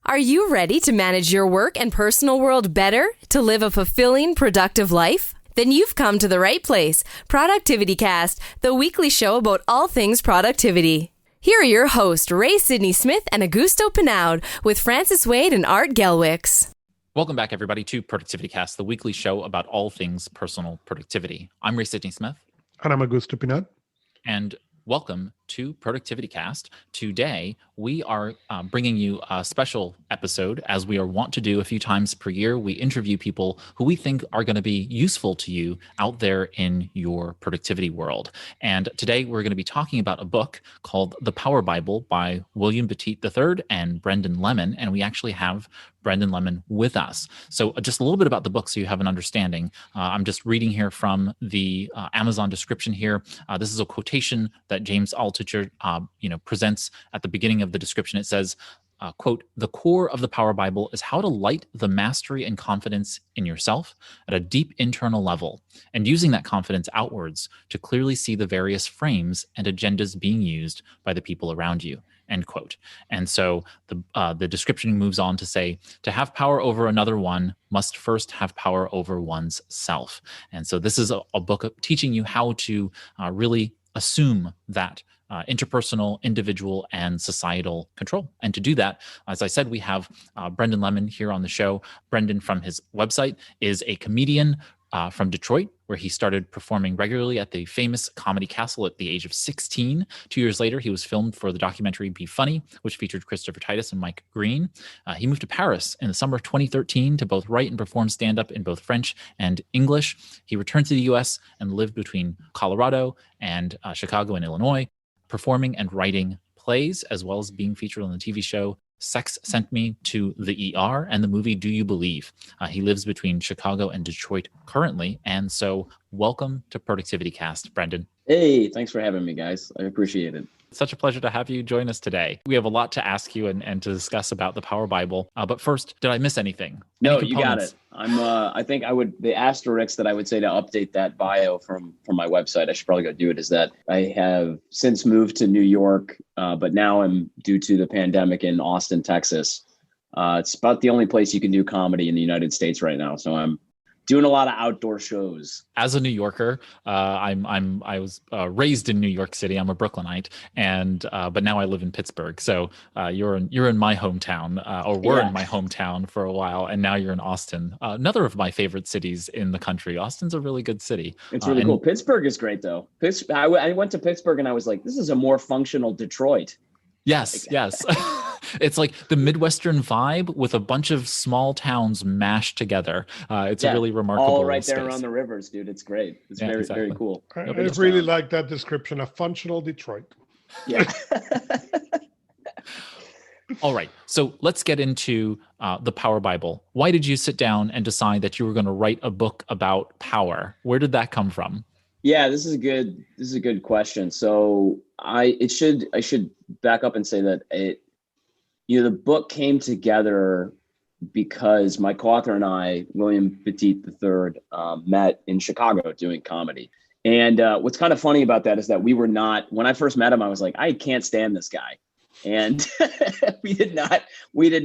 Are you ready to manage your work and personal world better to live a fulfilling, productive life? Then you've come to the right place. ProductivityCast, the weekly show about all things productivity. Here are your hosts, Ray Sidney-Smith and Augusto Pinaud, with Francis Wade and Art Gelwicks. Welcome back, everybody, to ProductivityCast, the weekly show about all things personal productivity. I'm Ray Sidney-Smith. And I'm Augusto Pinaud. And welcome to ProductivityCast. Today, we are bringing you a special episode, as we are wont to do a few times per year. We interview people who we think are going to be useful to you out there in your productivity world. And today, we're going to be talking about a book called The Power Bible by William Betweet III and Brendon Lemon. And we actually have Brendon Lemon with us. So just a little bit about the book so you have an understanding. I'm just reading here from the Amazon description here. This is a quotation that James Altucher presents at the beginning of the description. It says, quote, "The core of the Power Bible is how to light the mastery and confidence in yourself at a deep internal level, and using that confidence outwards to clearly see the various frames and agendas being used by the people around you." End quote. And so the description moves on to say, to have power over another one must first have power over one's self. And so this is a book teaching you how to really assume that interpersonal, individual, and societal control. And to do that, as I said, we have Brendon Lemon here on the show. Brendon, from his website, is a comedian from Detroit, where he started performing regularly at the famous Comedy Castle at the age of 16. 2 years later, he was filmed for the documentary Be Funny, which featured Christopher Titus and Mike Green. He moved to Paris in the summer of 2013 to both write and perform stand-up in both French and English. He returned to the U.S. and lived between Colorado and Chicago and Illinois, performing and writing plays, as well as being featured on the TV show Sex Sent Me to the ER and the movie Do You Believe? He lives between Chicago and Detroit currently. And so welcome to ProductivityCast, Brendon. Hey, thanks for having me, guys. I appreciate it. It's such a pleasure to have you join us today. We have a lot to ask you and to discuss about the Power Bible. But first, did I miss anything? No, you got it. I think the asterisk that I would say to update that bio from my website, I should probably go do it, is that I have since moved to New York, but now I'm, due to the pandemic, in Austin, Texas. It's about the only place you can do comedy in the United States right now. So I'm doing a lot of outdoor shows. As a New Yorker, I was raised in New York City. I'm a Brooklynite, but now I live in Pittsburgh. So you're in my hometown, or were in my hometown for a while, and now you're in Austin. Another of my favorite cities in the country. Austin's a really good city. It's really cool. Pittsburgh is great, though. I went to Pittsburgh and I was like, this is a more functional Detroit. Yes. It's like the Midwestern vibe with a bunch of small towns mashed together. It's a really remarkable all right there space. around the rivers, dude. It's great. It's very cool. I really like that description, a functional Detroit. Yeah. All right. So let's get into the Power Bible. Why did you sit down and decide that you were going to write a book about power? Where did that come from? Yeah, this is a good question. So I should back up and say that the book came together because my co-author and I, William Betweet III, met in Chicago doing comedy. And what's kind of funny about that is that when I first met him, I was like, I can't stand this guy. And we did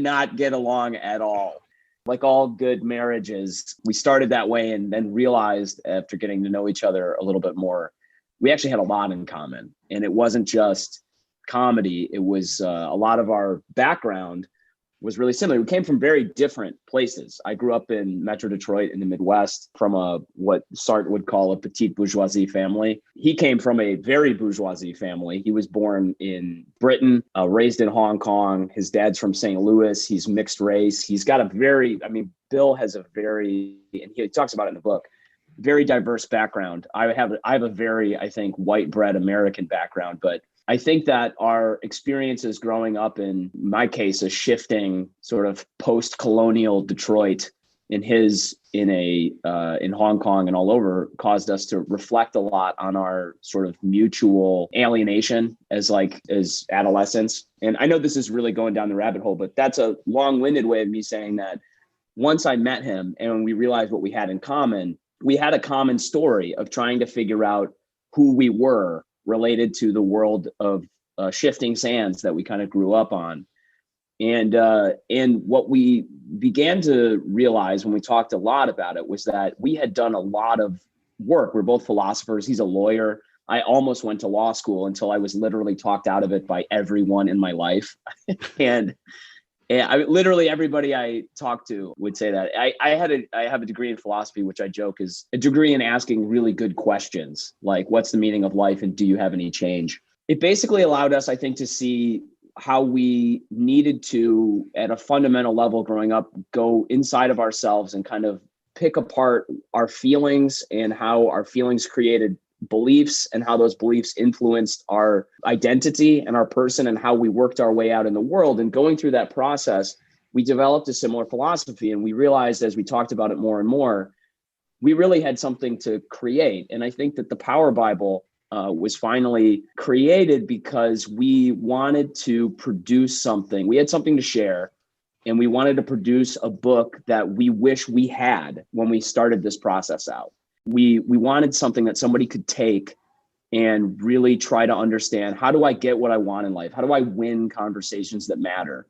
not get along at all. Like all good marriages, we started that way and then realized, after getting to know each other a little bit more, we actually had a lot in common. And it wasn't just comedy. It was a lot of our background was really similar. We came from very different places. I grew up in Metro Detroit in the Midwest from what Sartre would call a petite bourgeoisie family. He came from a very bourgeoisie family. He was born in Britain, raised in Hong Kong. His dad's from St. Louis. He's mixed race. He's got Bill has and he talks about it in the book, very diverse background. I have a very, I think, white bread American background, but I think that our experiences growing up, in my case, a shifting sort of post-colonial Detroit, in Hong Kong and all over, caused us to reflect a lot on our sort of mutual alienation as adolescents. And I know this is really going down the rabbit hole, but that's a long-winded way of me saying that once I met him and we realized what we had in common, we had a common story of trying to figure out who we were related to the world of shifting sands that we kind of grew up on. And what we began to realize when we talked a lot about it was that we had done a lot of work. We're both philosophers. He's a lawyer. I almost went to law school until I was literally talked out of it by everyone in my life. and literally everybody I talked to would say that. I have a degree in philosophy, which I joke is a degree in asking really good questions, like what's the meaning of life and do you have any change? It basically allowed us, I think, to see how we needed to, at a fundamental level growing up, go inside of ourselves and kind of pick apart our feelings and how our feelings created beliefs and how those beliefs influenced our identity and our person and how we worked our way out in the world. And going through that process, we developed a similar philosophy. And we realized as we talked about it more and more, we really had something to create. And I think that the Power Bible was finally created because we wanted to produce something. We had something to share, and we wanted to produce a book that we wish we had when we started this process out. We wanted something that somebody could take and really try to understand, how do I get what I want in life? How do I win conversations that matter?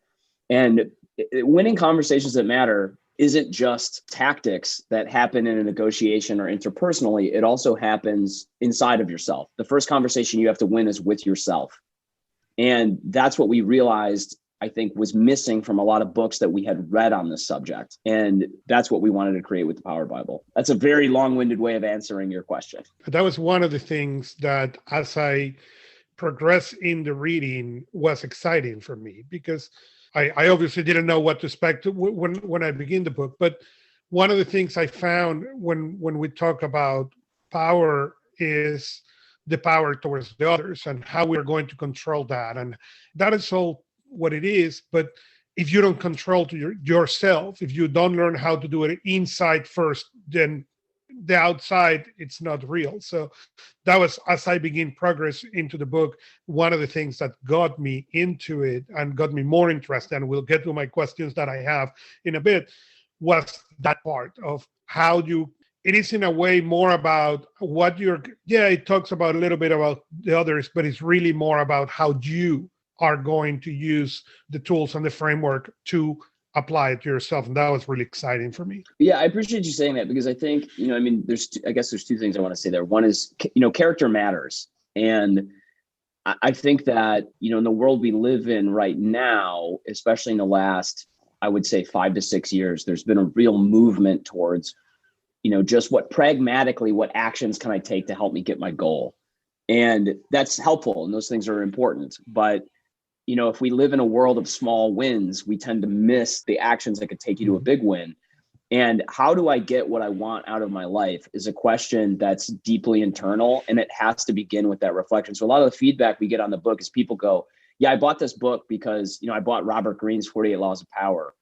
And winning conversations that matter isn't just tactics that happen in a negotiation or interpersonally. It also happens inside of yourself. The first conversation you have to win is with yourself. And that's what we realized, I think, was missing from a lot of books that we had read on this subject. And that's what we wanted to create with the Power Bible. That's a very long-winded way of answering your question. That was one of the things that, as I progressed in the reading, was exciting for me, because I obviously didn't know what to expect when I began the book. But one of the things I found when we talk about power is the power towards the others and how we're going to control that. And that is all what it is. But if you don't control yourself, if you don't learn how to do it inside first, then the outside, it's not real. So that was, as I begin progress into the book, one of the things that got me into it and got me more interested, and we'll get to my questions that I have in a bit, was that part of how it is in a way more about what it talks about a little bit about the others, but it's really more about how you are going to use the tools and the framework to apply it to yourself. And that was really exciting for me. Yeah, I appreciate you saying that, because I think, there's two things I want to say there. One is, character matters. And I think that, in the world we live in right now, especially in the last, I would say 5 to 6 years, there's been a real movement towards, just what actions can I take to help me get my goal? And that's helpful. And those things are important. But if we live in a world of small wins, we tend to miss the actions that could take you to a big win. And how do I get what I want out of my life is a question that's deeply internal, and it has to begin with that reflection. So a lot of the feedback we get on the book is people go, yeah, I bought this book because, I bought Robert Greene's 48 Laws of Power.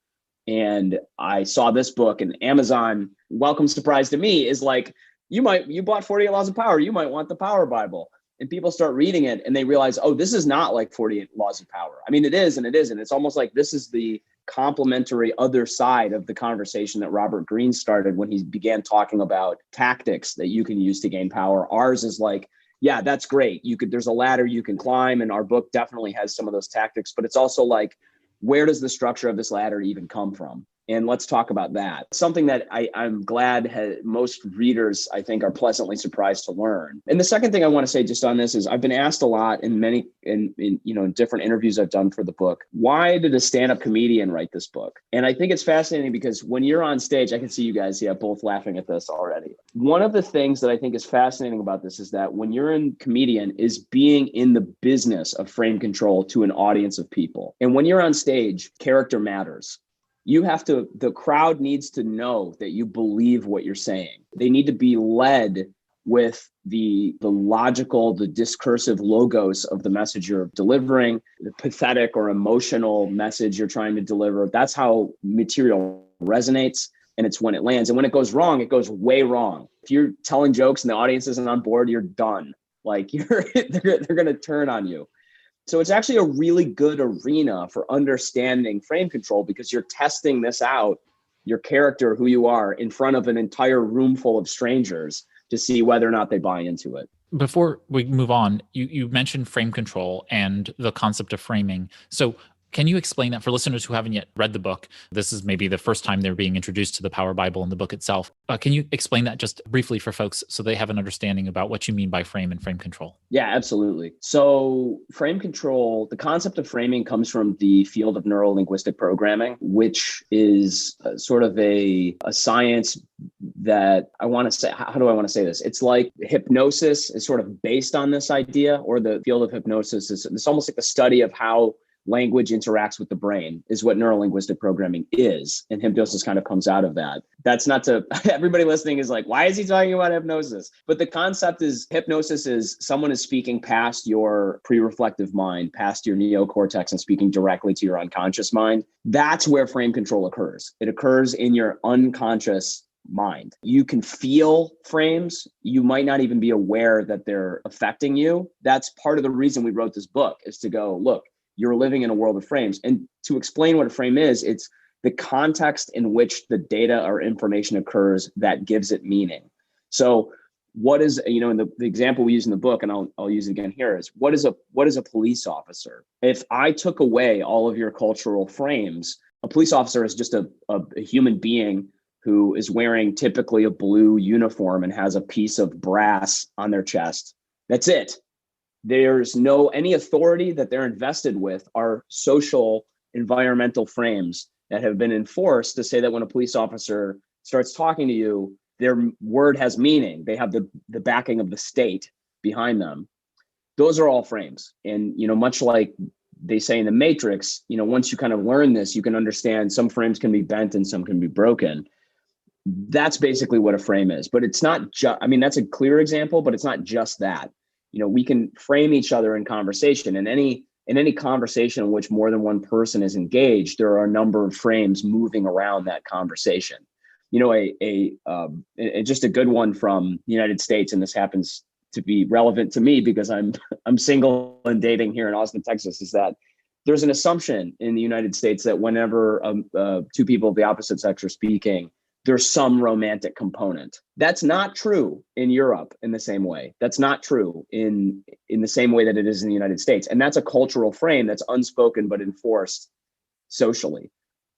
And I saw this book, and Amazon, welcome surprise to me, is like, you bought 48 Laws of Power, you might want the Power Bible. And people start reading it and they realize, oh, this is not like 48 Laws of Power. I mean, it is and it isn't. It's almost like this is the complementary other side of the conversation that Robert Greene started when he began talking about tactics that you can use to gain power. Ours is like, yeah, that's great. There's a ladder you can climb, and our book definitely has some of those tactics, but it's also like, where does the structure of this ladder even come from? And let's talk about that. Something that I'm glad most readers, I think, are pleasantly surprised to learn. And the second thing I want to say just on this is I've been asked a lot in different interviews I've done for the book, why did a stand-up comedian write this book? And I think it's fascinating because when you're on stage, I can see you guys, both laughing at this already. One of the things that I think is fascinating about this is that when you're a comedian is being in the business of frame control to an audience of people. And when you're on stage, character matters. The crowd needs to know that you believe what you're saying. They need to be led with the logical, the discursive logos of the message you're delivering, the pathetic or emotional message you're trying to deliver. That's how material resonates, and it's when it lands. And when it goes wrong, it goes way wrong. If you're telling jokes and the audience isn't on board, you're done. Like they're going to turn on you. So it's actually a really good arena for understanding frame control, because you're testing this out, your character, who you are, in front of an entire room full of strangers to see whether or not they buy into it. Before we move on, you mentioned frame control and the concept of framing. So Can you explain that for listeners who haven't yet read the book? This is maybe the first time they're being introduced to the Power Bible and the book itself. Can you explain that just briefly for folks so they have an understanding about what you mean by frame and frame control? Yeah, absolutely. So frame control, the concept of framing comes from the field of neuro-linguistic programming, which is sort of a science that I want to say, how do I want to say this? It's like hypnosis is sort of based on this idea, or the field of hypnosis is it's almost like the study of how language interacts with the brain is what neurolinguistic programming is. And hypnosis kind of comes out of that. That's not to, everybody listening is like, why is he talking about hypnosis? But the concept is hypnosis is someone is speaking past your pre-reflective mind, past your neocortex, and speaking directly to your unconscious mind. That's where frame control occurs. It occurs in your unconscious mind. You can feel frames. You might not even be aware that they're affecting you. That's part of the reason we wrote this book, is to go, look, you're living in a world of frames. And to explain what a frame is, it's the context in which the data or information occurs that gives it meaning. So what is, in the example we use in the book, and I'll use it again here, is what is a police officer? If I took away all of your cultural frames, a police officer is just a human being who is wearing typically a blue uniform and has a piece of brass on their chest. That's it. There's any authority that they're invested with are social environmental frames that have been enforced to say that when a police officer starts talking to you, their word has meaning. They have the backing of the state behind them. Those are all frames. And, much like they say in the Matrix, once you kind of learn this, you can understand some frames can be bent and some can be broken. That's basically what a frame is. But it's not just, that's a clear example, but it's not just that. We can frame each other in conversation. And in any conversation in which more than one person is engaged, there are a number of frames moving around that conversation. Just a good one from the United States, and this happens to be relevant to me because I'm single and dating here in Austin, Texas, is that there's an assumption in the United States that whenever two people of the opposite sex are speaking, there's some romantic component. That's not true in Europe in the same way. That's not true in the same way that it is in the United States. And that's a cultural frame that's unspoken but enforced socially.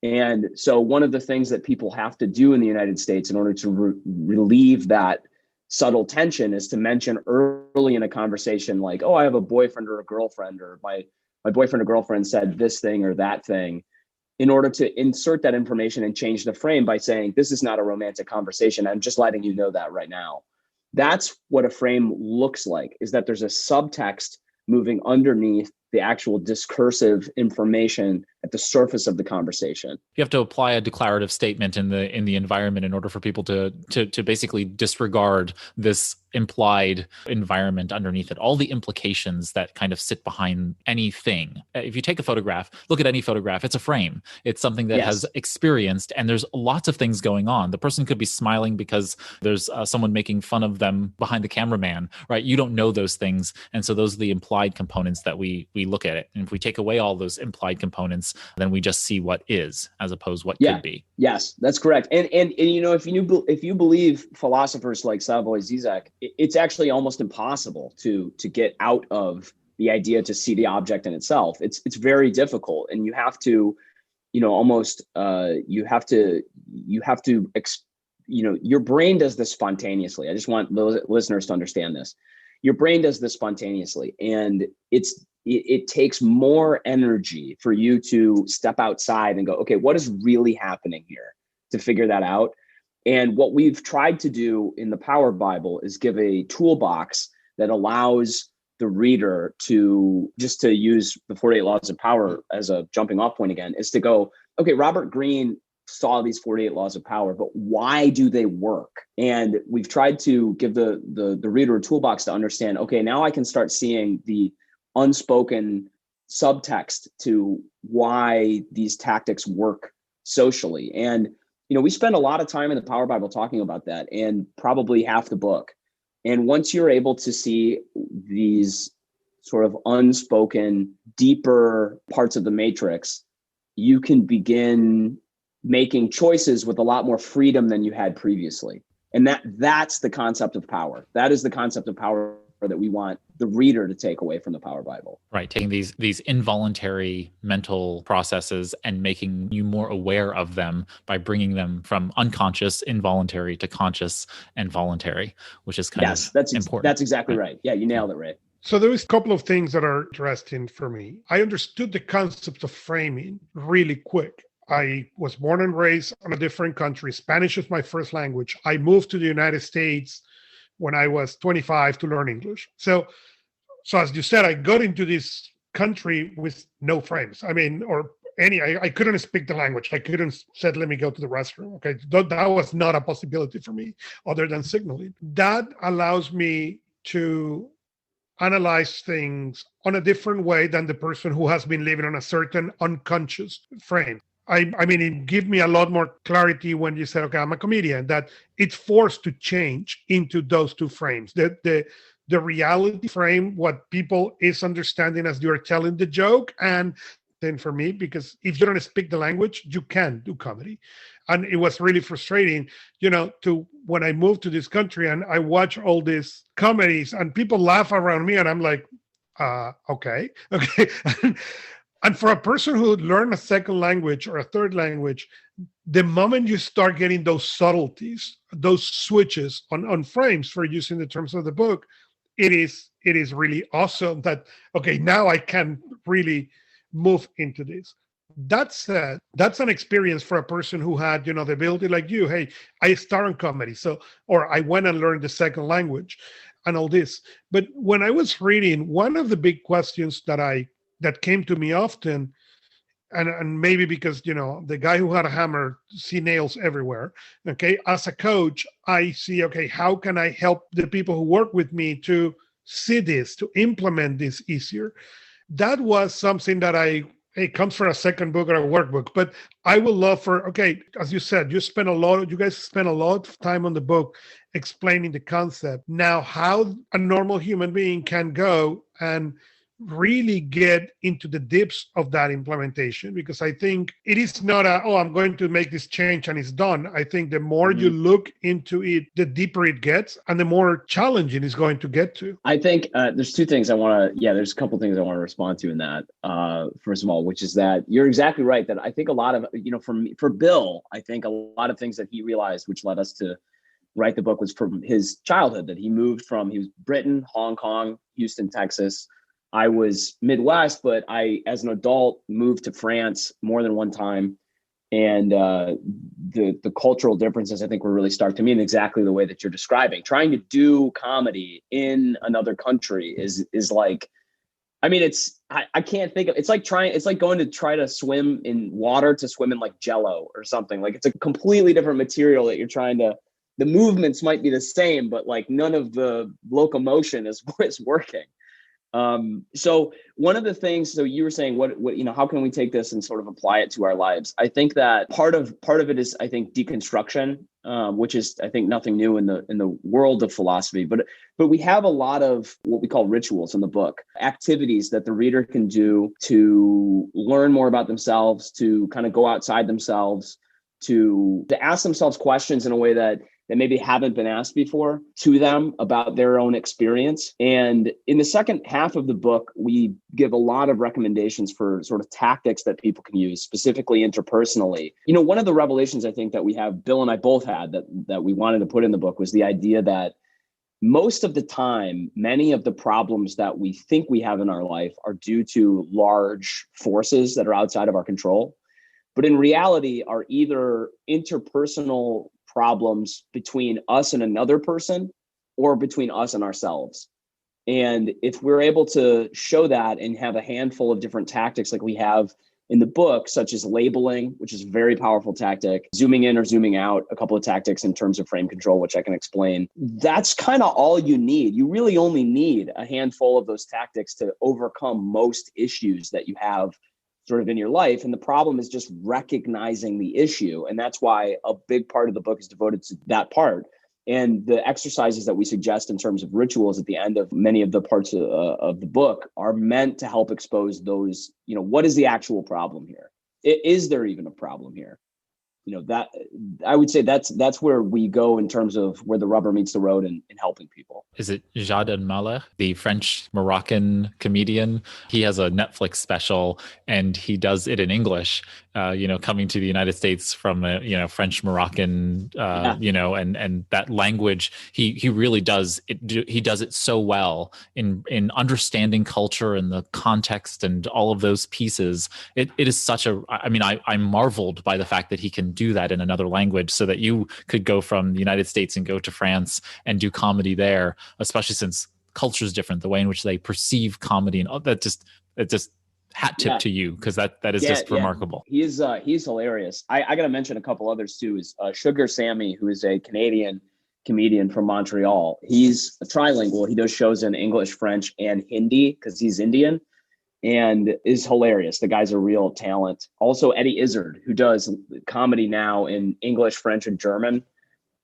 And so one of the things that people have to do in the United States in order to relieve that subtle tension is to mention early in a conversation like, oh, I have a boyfriend or a girlfriend, or my boyfriend or girlfriend said this thing or that thing, in order to insert that information and change the frame by saying, this is not a romantic conversation. I'm just letting you know that right now. That's what a frame looks like, is that there's a subtext moving underneath the actual discursive information at the surface of the conversation. You have to apply a declarative statement in the environment in order for people to basically disregard this implied environment underneath it, all the implications that kind of sit behind anything. If you take a photograph, look at any photograph, it's a frame. It's something that has experienced, and there's lots of things going on. The person could be smiling because there's someone making fun of them behind the cameraman, right? You don't know those things. And so those are the implied components that we look at it. And if we take away all those implied components, then we just see what is as opposed to what could be. Yes, that's correct. And if you believe philosophers like Slavoj Zizek, it's actually almost impossible to get out of the idea to see the object in itself. It's very difficult, and you have to, your brain does this spontaneously. I just want those listeners to understand this. Your brain does this spontaneously, and it takes more energy for you to step outside and go, okay, what is really happening here, to figure that out. And what we've tried to do in the Power Bible is give a toolbox that allows the reader to, just to use the 48 Laws of Power as a jumping off point again, is to go, okay, Robert Greene saw these 48 laws of power, but why do they work? And we've tried to give the reader a toolbox to understand, okay, now I can start seeing the unspoken subtext to why these tactics work socially. And, we spend a lot of time in the Power Bible talking about that, and probably half the book. And once you're able to see these sort of unspoken, deeper parts of the matrix, you can begin making choices with a lot more freedom than you had previously. And that's the concept of power. That is the concept of power that we want the reader to take away from the Power Bible. Right. Taking these involuntary mental processes and making you more aware of them by bringing them from unconscious, involuntary to conscious and voluntary, which is kind of important. That's exactly right. Yeah, you nailed it, Ray. So there is a couple of things that are interesting for me. I understood the concept of framing really quick. I was born and raised in a different country. Spanish is my first language. I moved to the United States when I was 25 to learn English. So as you said, I got into this country with no frames. I mean, I couldn't speak the language. I couldn't said, let me go to the restroom. Okay, that was not a possibility for me other than signaling. That allows me to analyze things on a different way than the person who has been living on a certain unconscious frame. I mean, it gave me a lot more clarity when you said, okay, I'm a comedian, that it's forced to change into those two frames. The reality frame, what people is understanding as you're telling the joke, and then for me, because if you don't speak the language, you can't do comedy. And it was really frustrating, to when I moved to this country and I watch all these comedies and people laugh around me and I'm like, okay. And for a person who learned a second language or a third language, the moment you start getting those subtleties, those switches on frames, for using the terms of the book, it is really awesome that, okay, now I can really move into this. That said, that's an experience for a person who had, the ability like you, hey, I start on comedy. Or I went and learned the second language and all this. But when I was reading, one of the big questions that came to me often, and maybe because, the guy who had a hammer see nails everywhere. Okay. As a coach, I see, okay, how can I help the people who work with me to see this, to implement this easier? That was something that it comes from a second book or a workbook, but I would love as you said, you guys spend a lot of time on the book explaining the concept. Now, how a normal human being can go and really get into the depths of that implementation, because I think it is not I'm going to make this change and it's done. I think the more you look into it, the deeper it gets and the more challenging it's going to get to. I think there's two things there's a couple things I want to respond to in that. First of all, which is that you're exactly right, that I think a lot of, for Bill, I think a lot of things that he realized, which led us to write the book, was from his childhood, that he was Britain, Hong Kong, Houston, Texas. I was Midwest, but I, as an adult, moved to France more than one time. And the cultural differences, I think, were really stark to me in exactly the way that you're describing. Trying to do comedy in another country is like, I mean, I can't think of, it's like going to try to swim in water to swim in like Jello or something. Like, it's a completely different material that you're trying to, the movements might be the same, but like none of the locomotion is working. So one of the things, so you were saying, what, how can we take this and sort of apply it to our lives? I think that part of it is, I think, deconstruction, which is, I think, nothing new in the world of philosophy, but we have a lot of what we call rituals in the book, activities that the reader can do to learn more about themselves, to kind of go outside themselves, to ask themselves questions in a way that maybe haven't been asked before to them about their own experience. And in the second half of the book, we give a lot of recommendations for sort of tactics that people can use, specifically interpersonally. One of the revelations I think that we have, Bill and I both had, that we wanted to put in the book, was the idea that most of the time, many of the problems that we think we have in our life are due to large forces that are outside of our control, but in reality are either interpersonal problems between us and another person, or between us and ourselves. And if we're able to show that and have a handful of different tactics like we have in the book, such as labeling, which is a very powerful tactic, zooming in or zooming out, a couple of tactics in terms of frame control, which I can explain, that's kind of all you need. You really only need a handful of those tactics to overcome most issues that you have sort of in your life. And the problem is just recognizing the issue. And that's why a big part of the book is devoted to that part. And the exercises that we suggest in terms of rituals at the end of many of the parts of the book are meant to help expose those, what is the actual problem here? Is there even a problem here? that I would say that's where we go in terms of where the rubber meets the road in helping people. Is it Jad El-Maleh, the French Moroccan comedian? He has a Netflix special and he does it in English, coming to the United States from French Moroccan, and that language, he really does it. He does it so well in understanding culture and the context and all of those pieces. It is such I marveled by the fact that he can do that in another language, so that you could go from the United States and go to France and do comedy there, especially since culture is different, the way in which they perceive comedy, and all that. Just hat tip to you, because that is just remarkable. He's hilarious. I gotta mention a couple others too. Is Sugar Sammy, who is a Canadian comedian from Montreal. He's a trilingual. He does shows in English, French, and Hindi because he's Indian, and is hilarious. The guy's a real talent. Also, Eddie Izzard, who does comedy now in English, French, and German.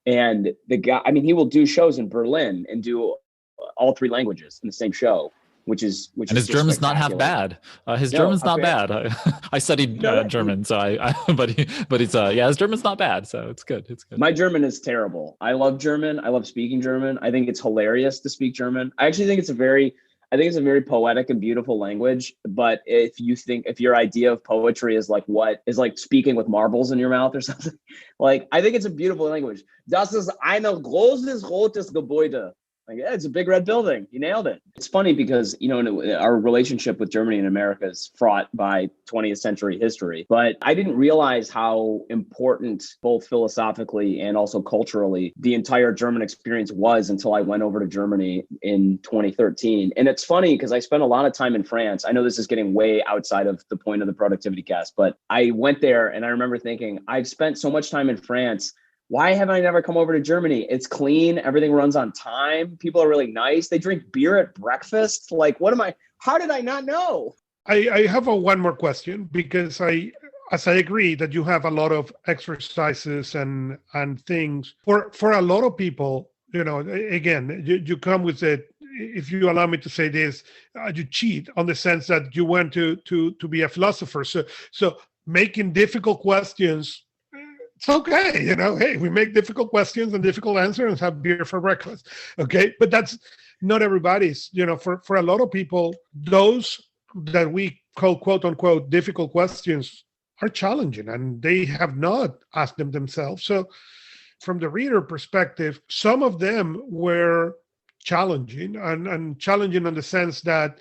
And the guy, he will do shows in Berlin and do all three languages in the same show, which is his German's not half bad. His German's not bad. I studied German, so but his German's not bad, so it's good. It's good. My German is terrible. I love German. I love speaking German. I think it's hilarious to speak German. I actually think it's a very poetic and beautiful language. But if your idea of poetry is like speaking with marbles in your mouth or something, I think it's a beautiful language. Das ist ein großes rotes Gebäude. It's a big red building. You nailed it. It's funny because, our relationship with Germany and America is fraught by 20th century history. But I didn't realize how important, both philosophically and also culturally, the entire German experience was until I went over to Germany in 2013. And it's funny because I spent a lot of time in France. I know this is getting way outside of the point of the Productivity Cast, but I went there and I remember thinking, I've spent so much time in France. Why haven't I never come over to Germany? It's clean. Everything runs on time. People are really nice. They drink beer at breakfast. How did I not know? I have one more question, because I agree that you have a lot of exercises and things for a lot of people, again, you come with it. If you allow me to say this, you cheat on the sense that you want to be a philosopher. So making difficult questions, it's okay, hey, we make difficult questions and difficult answers and have beer for breakfast. Okay. But that's not everybody's, for a lot of people, those that we call quote unquote difficult questions are challenging and they have not asked them themselves. So from the reader perspective, some of them were challenging and challenging in the sense that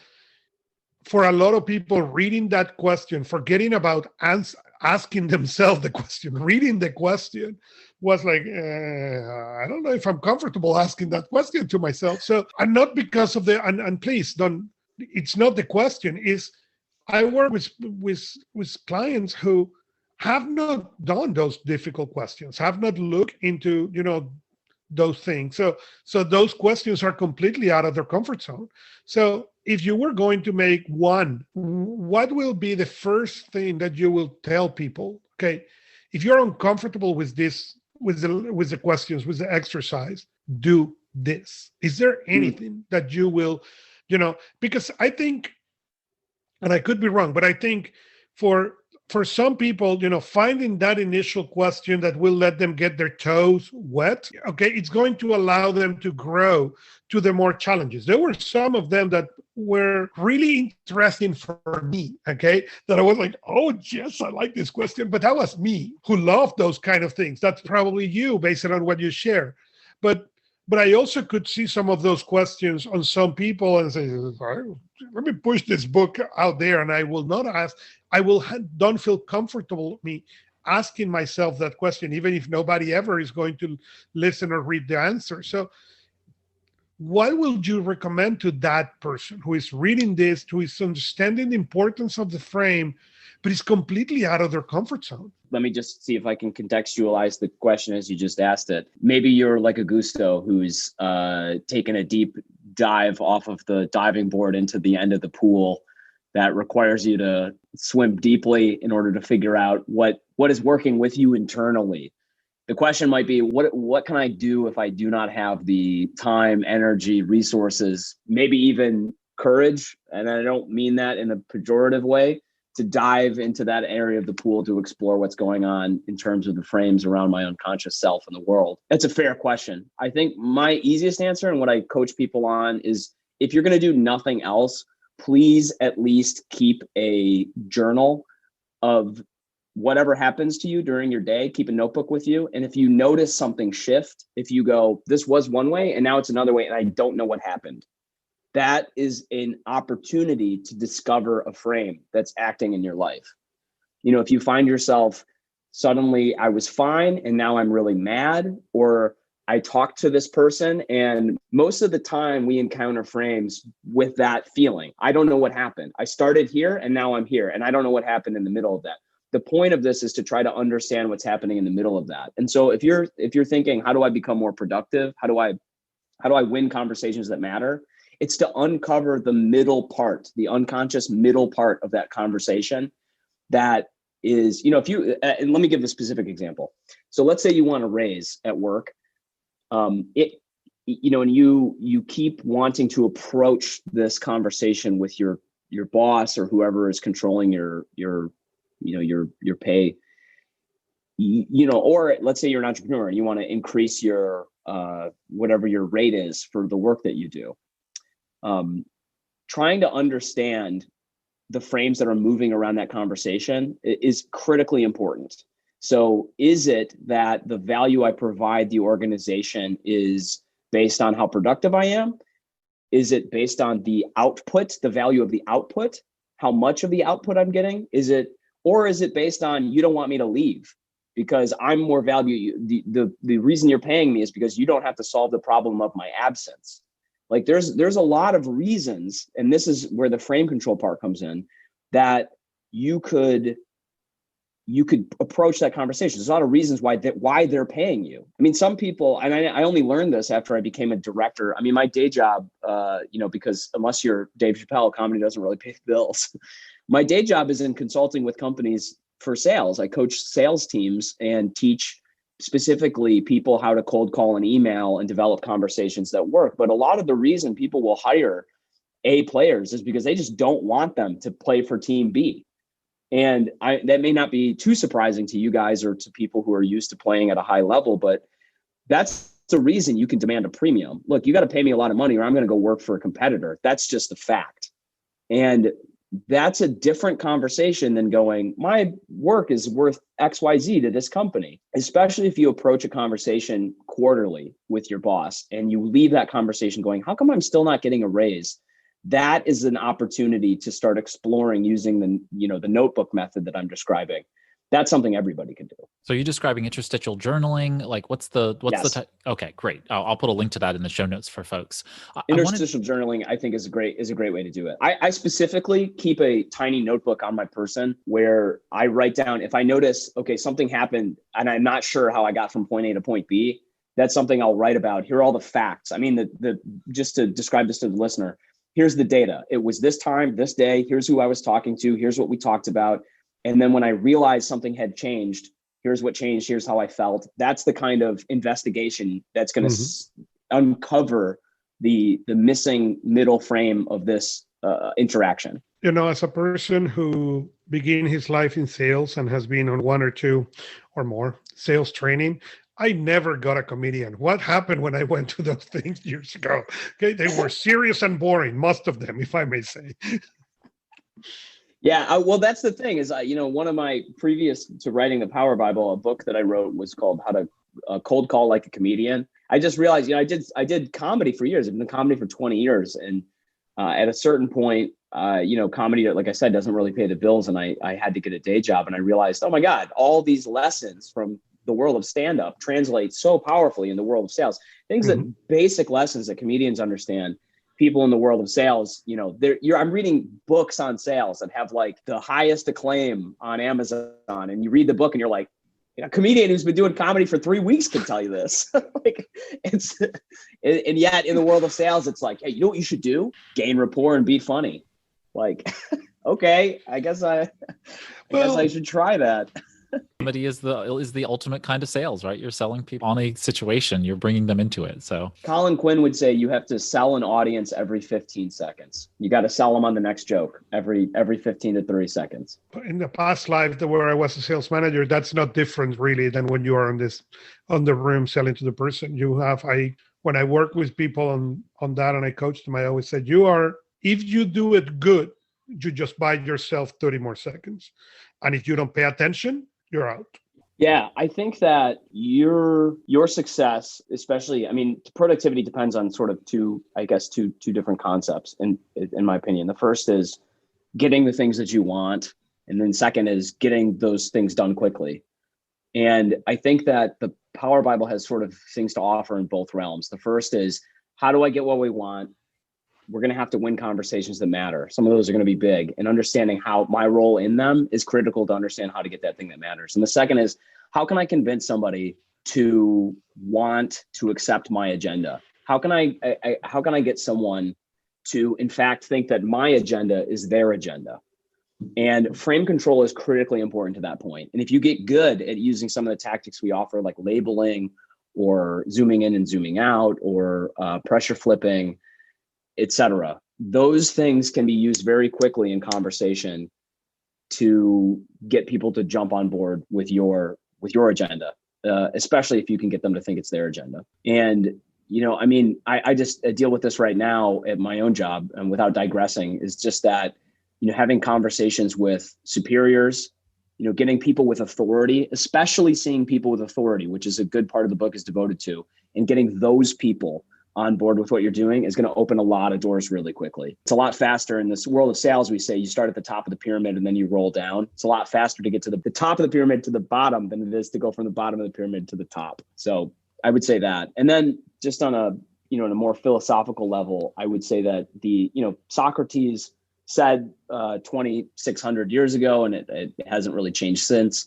for a lot of people, reading that question, forgetting about asking themselves the question, reading the question was like, I don't know if I'm comfortable asking that question to myself. So, and not because of and please don't, it's not the question, is I work with clients who have not done those difficult questions, have not looked into, those things. So those questions are completely out of their comfort zone. So if you were going to make one, what will be the first thing that you will tell people? Okay, if you're uncomfortable with this, with the questions, with the exercise, do this. Is there anything that you will, because I think, and I could be wrong, but I think for some people, finding that initial question that will let them get their toes wet, okay, it's going to allow them to grow to the more challenges. There were some of them that were really interesting for me, okay, that I was like, oh, yes, I like this question. But that was me who loved those kind of things. That's probably you based on what you share. But I also could see some of those questions on some people and say, let me push this book out there, and I will not ask. Don't feel comfortable me asking myself that question, even if nobody ever is going to listen or read the answer. So what would you recommend to that person who is reading this, who is understanding the importance of the frame, but is completely out of their comfort zone? Let me just see if I can contextualize the question as you just asked it. Maybe you're like Augusto, who's taken a deep dive off of the diving board into the end of the pool that requires you to swim deeply in order to figure out what is working with you internally. The question might be, what can I do if I do not have the time, energy, resources, maybe even courage? And I don't mean that in a pejorative way, dive into that area of the pool to explore what's going on in terms of the frames around my unconscious self and the world? That's a fair question. I think my easiest answer and what I coach people on is, if you're going to do nothing else, please at least keep a journal of whatever happens to you during your day. Keep a notebook with you. And if you notice something shift, if you go, this was one way and now it's another way and I don't know what happened, that is an opportunity to discover a frame that's acting in your life. You know, if you find yourself suddenly, I was fine and now I'm really mad, or I talked to this person, and most of the time we encounter frames with that feeling. I don't know what happened. I started here and now I'm here, and I don't know what happened in the middle of that. The point of this is to try to understand what's happening in the middle of that. And so if you're thinking, how do I become more productive? How do I win conversations that matter? It's to uncover the middle part, the unconscious middle part of that conversation. That is, you know, if you, and let me give a specific example. So let's say you want a raise at work. And you keep wanting to approach this conversation with your boss or whoever is controlling your pay, or let's say you're an entrepreneur and you want to increase your, whatever your rate is for the work that you do. Trying to understand the frames that are moving around that conversation is critically important. So is it that the value I provide the organization is based on how productive I am? Is it based on the output, the value of the output, how much of the output I'm getting? Or is it based on, you don't want me to leave because I'm more value? The reason you're paying me is because you don't have to solve the problem of my absence. Like there's a lot of reasons, and this is where the frame control part comes in, that you could approach that conversation. There's a lot of reasons why they're paying you. I mean, some people, and I only learned this after I became a director. I mean, my day job, because unless you're Dave Chappelle, comedy doesn't really pay the bills. My day job is in consulting with companies for sales. I coach sales teams and teach specifically people how to cold call and email and develop conversations that work. But a lot of the reason people will hire A players is because they just don't want them to play for team B. And that may not be too surprising to you guys or to people who are used to playing at a high level, but that's the reason you can demand a premium. Look, you got to pay me a lot of money or I'm going to go work for a competitor. That's just a fact. And that's a different conversation than going, my work is worth XYZ to this company, especially if you approach a conversation quarterly with your boss and you leave that conversation going, how come I'm still not getting a raise? That is an opportunity to start exploring using the notebook method that I'm describing. That's something everybody can do. So you're describing interstitial journaling. Like what's the type? Okay, great. I'll put a link to that in the show notes for folks. Interstitial journaling, I think, is a great way to do it. I specifically keep a tiny notebook on my person where I write down, if I notice, okay, something happened and I'm not sure how I got from point A to point B, that's something I'll write about. Here are all the facts. I mean, just to describe this to the listener, here's the data. It was this time, this day, here's who I was talking to, here's what we talked about. And then when I realized something had changed, here's what changed, here's how I felt. That's the kind of investigation that's going to uncover the missing middle frame of this interaction. You know, as a person who began his life in sales and has been on one or two or more sales training, I never got a comedian. What happened when I went to those things years ago? Okay, they were serious and boring, most of them, if I may say. Yeah, well, that's the thing is, one of my previous to writing the Power Bible, a book that I wrote was called How to Cold Call Like a Comedian. I just realized, I did comedy for years. I've been in comedy for 20 years. And at a certain point, comedy, like I said, doesn't really pay the bills. And I had to get a day job. And I realized, oh my God, all these lessons from the world of stand-up translate so powerfully in the world of sales. Things that basic lessons that comedians understand. People in the world of sales, I'm reading books on sales that have like the highest acclaim on Amazon, and you read the book and you're like, a comedian who's been doing comedy for 3 weeks can tell you this. And yet in the world of sales, it's like, hey, you know what you should do? Gain rapport and be funny. Like, okay, I guess I should try that. Comedy is the ultimate kind of sales, right? You're selling people on a situation, you're bringing them into it. So Colin Quinn would say you have to sell an audience every 15 seconds. You got to sell them on the next joke every 15 to 30 seconds. In the past life where I was a sales manager, that's not different really than when you are on the room selling to the person. When I work with people on that and I coach them, I always said, if you do it good, you just buy yourself 30 more seconds. And if you don't pay attention, you're out. Yeah, I think that your success, especially, I mean, productivity depends on sort of two different concepts in my opinion. The first is getting the things that you want. And then second is getting those things done quickly. And I think that the Power Bible has sort of things to offer in both realms. The first is, how do I get what we want? We're going to have to win conversations that matter. Some of those are going to be big, and understanding how my role in them is critical to understand how to get that thing that matters. And the second is, how can I convince somebody to want to accept my agenda? How can I get someone to, in fact, think that my agenda is their agenda? And frame control is critically important to that point. And if you get good at using some of the tactics we offer, like labeling or zooming in and zooming out or pressure flipping, etc., those things can be used very quickly in conversation to get people to jump on board with your agenda, especially if you can get them to think it's their agenda. And, I mean, I just deal with this right now at my own job, and without digressing, is just that, having conversations with superiors, getting people with authority, especially seeing people with authority, which is a good part of the book is devoted to, and getting those people on board with what you're doing is going to open a lot of doors really quickly. It's a lot faster in this world of sales. We say you start at the top of the pyramid and then you roll down. It's a lot faster to get to the top of the pyramid to the bottom than it is to go from the bottom of the pyramid to the top. So I would say that. And then just on a more philosophical level, I would say that Socrates said 2,600 years ago, and it hasn't really changed since,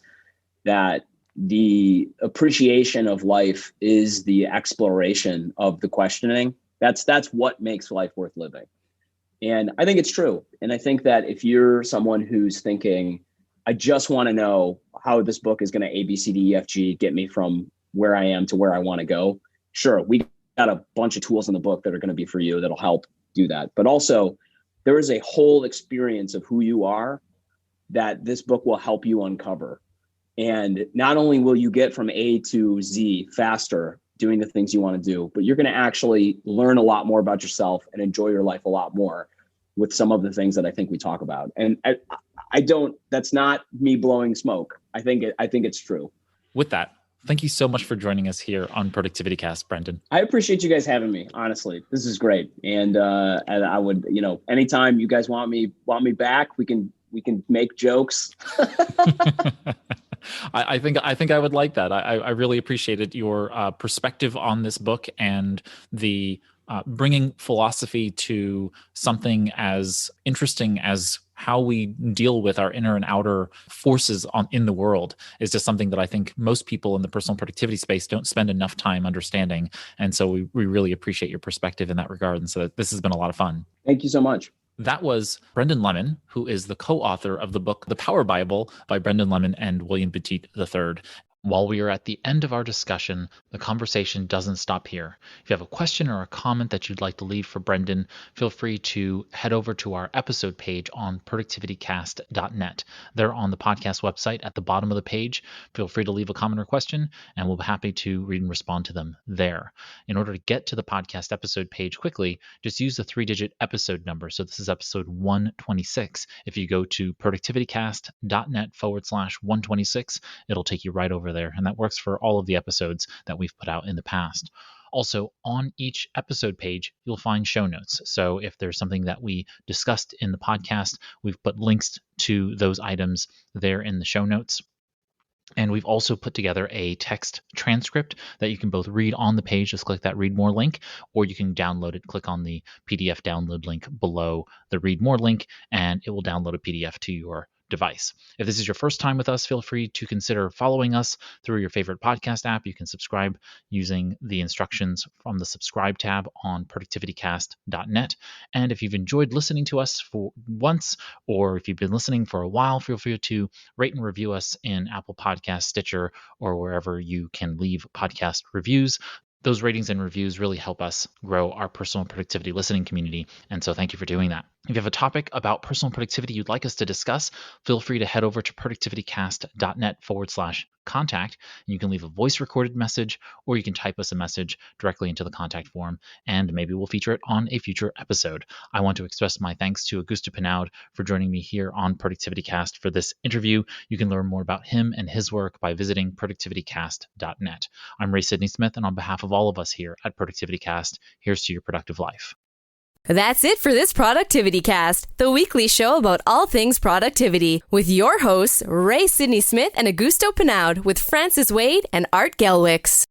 that the appreciation of life is the exploration of the questioning. That's what makes life worth living. And I think it's true. And I think that if you're someone who's thinking, I just want to know how this book is going to ABCDEFG get me from where I am to where I want to go, sure, we got a bunch of tools in the book that are going to be for you that'll help do that. But also, there is a whole experience of who you are that this book will help you uncover. And not only will you get from A to Z faster doing the things you want to do, but you're going to actually learn a lot more about yourself and enjoy your life a lot more with some of the things that I think we talk about. And that's not me blowing smoke. I think it's true. With that, thank you so much for joining us here on ProductivityCast, Brendon. I appreciate you guys having me. Honestly, this is great. And I would, anytime you guys want me back, we can make jokes. I think I would like that. I really appreciated your perspective on this book and the bringing philosophy to something as interesting as how we deal with our inner and outer forces in the world is just something that I think most people in the personal productivity space don't spend enough time understanding. And so we really appreciate your perspective in that regard. And so this has been a lot of fun. Thank you so much. That was Brendon Lemon, who is the co-author of the book, The Power Bible by Brendon Lemon and William Betweet III. While we are at the end of our discussion, the conversation doesn't stop here. If you have a question or a comment that you'd like to leave for Brendon, feel free to head over to our episode page on ProductivityCast.net. There on the podcast website at the bottom of the page, feel free to leave a comment or question, and we'll be happy to read and respond to them there. In order to get to the podcast episode page quickly, just use the 3-digit episode number. So this is episode 126. If you go to ProductivityCast.net/126, it'll take you right over there, and that works for all of the episodes that we've put out in the past. Also, on each episode page, you'll find show notes. So if there's something that we discussed in the podcast, we've put links to those items there in the show notes. And we've also put together a text transcript that you can both read on the page, just click that read more link, or you can download it, click on the PDF download link below the read more link, and it will download a PDF to your device. If this is your first time with us, feel free to consider following us through your favorite podcast app. You can subscribe using the instructions from the subscribe tab on ProductivityCast.net. And if you've enjoyed listening to us for once, or if you've been listening for a while, feel free to rate and review us in Apple Podcasts, Stitcher, or wherever you can leave podcast reviews. Those ratings and reviews really help us grow our personal productivity listening community. And so thank you for doing that. If you have a topic about personal productivity you'd like us to discuss, feel free to head over to productivitycast.net/contact. And you can leave a voice recorded message, or you can type us a message directly into the contact form, and maybe we'll feature it on a future episode. I want to express my thanks to Augusto Pinaud for joining me here on ProductivityCast for this interview. You can learn more about him and his work by visiting productivitycast.net. I'm Ray Sidney-Smith, and on behalf of all of us here at ProductivityCast, here's to your productive life. That's it for this Productivity Cast, the weekly show about all things productivity, with your hosts, Ray Sidney-Smith and Augusto Pinaud, with Francis Wade and Art Gelwicks.